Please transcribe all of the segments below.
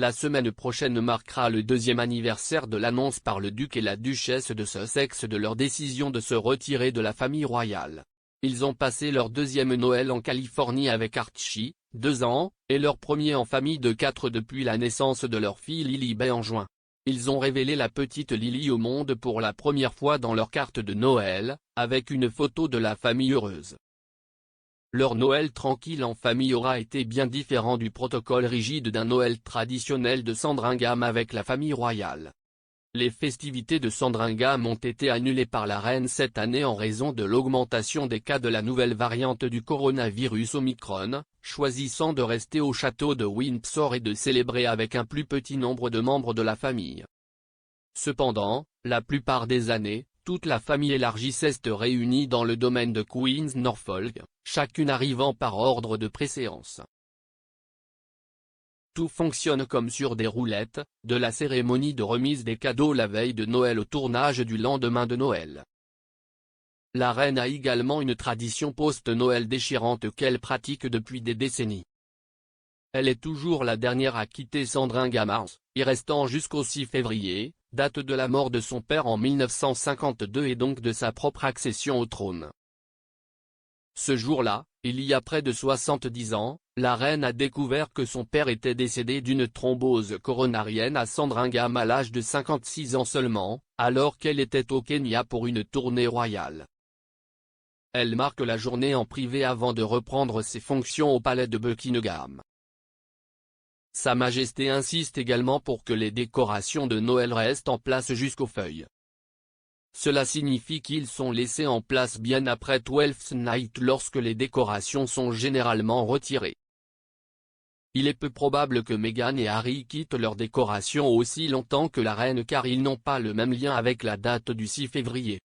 La semaine prochaine marquera le deuxième anniversaire de l'annonce par le duc et la duchesse de Sussex de leur décision de se retirer de la famille royale. Ils ont passé leur deuxième Noël en Californie avec Archie, 2 ans, et leur premier en famille de 4 depuis la naissance de leur fille Lily-Beth en juin. Ils ont révélé la petite Lily au monde pour la première fois dans leur carte de Noël, avec une photo de la famille heureuse. Leur Noël tranquille en famille aura été bien différent du protocole rigide d'un Noël traditionnel de Sandringham avec la famille royale. Les festivités de Sandringham ont été annulées par la reine cette année en raison de l'augmentation des cas de la nouvelle variante du coronavirus Omicron, choisissant de rester au château de Windsor et de célébrer avec un plus petit nombre de membres de la famille. Cependant, la plupart des années, toute la famille élargie s'est réunie dans le domaine de Queen's Norfolk, chacune arrivant par ordre de préséance. Tout fonctionne comme sur des roulettes, de la cérémonie de remise des cadeaux la veille de Noël au tournage du lendemain de Noël. La reine a également une tradition post-Noël déchirante qu'elle pratique depuis des décennies. Elle est toujours la dernière à quitter Sandringham, y restant jusqu'au 6 février, date de la mort de son père en 1952 et donc de sa propre accession au trône. Ce jour-là, il y a près de 70 ans, la reine a découvert que son père était décédé d'une thrombose coronarienne à Sandringham à l'âge de 56 ans seulement, alors qu'elle était au Kenya pour une tournée royale. Elle marque la journée en privé avant de reprendre ses fonctions au palais de Buckingham. Sa Majesté insiste également pour que les décorations de Noël restent en place jusqu'aux feuilles. Cela signifie qu'ils sont laissés en place bien après Twelfth Night lorsque les décorations sont généralement retirées. Il est peu probable que Meghan et Harry quittent leurs décorations aussi longtemps que la reine car ils n'ont pas le même lien avec la date du 6 février.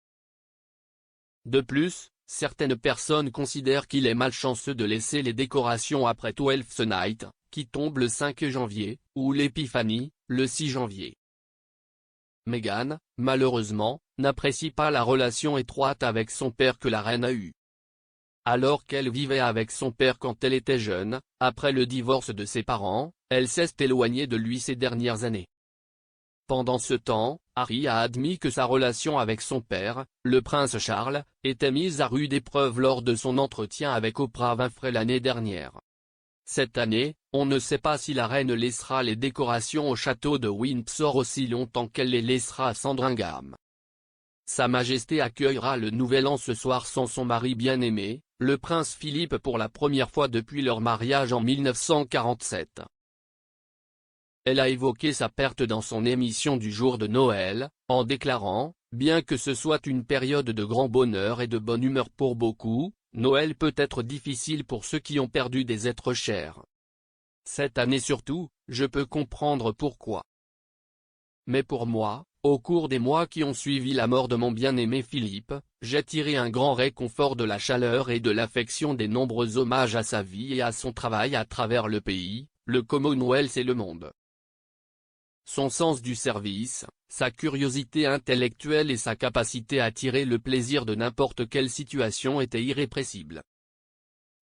De plus, certaines personnes considèrent qu'il est malchanceux de laisser les décorations après Twelfth Night, qui tombe le 5 janvier, ou l'Épiphanie, le 6 janvier. Meghan, malheureusement, n'apprécie pas la relation étroite avec son père que la reine a eue. Alors qu'elle vivait avec son père quand elle était jeune, après le divorce de ses parents, elle s'est éloignée de lui ces dernières années. Pendant ce temps, Harry a admis que sa relation avec son père, le prince Charles, était mise à rude épreuve lors de son entretien avec Oprah Winfrey l'année dernière. Cette année, on ne sait pas si la reine laissera les décorations au château de Windsor aussi longtemps qu'elle les laissera à Sandringham. Sa Majesté accueillera le Nouvel An ce soir sans son mari bien-aimé, le prince Philippe pour la première fois depuis leur mariage en 1947. Elle a évoqué sa perte dans son émission du jour de Noël, en déclarant « Bien que ce soit une période de grand bonheur et de bonne humeur pour beaucoup, Noël peut être difficile pour ceux qui ont perdu des êtres chers. Cette année surtout, je peux comprendre pourquoi. Mais pour moi, au cours des mois qui ont suivi la mort de mon bien-aimé Philippe, j'ai tiré un grand réconfort de la chaleur et de l'affection des nombreux hommages à sa vie et à son travail à travers le pays, le Commonwealth et le monde. Son sens du service, sa curiosité intellectuelle et sa capacité à tirer le plaisir de n'importe quelle situation étaient irrépressibles.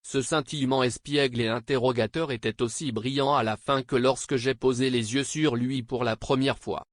Ce scintillement espiègle et interrogateur était aussi brillant à la fin que lorsque j'ai posé les yeux sur lui pour la première fois.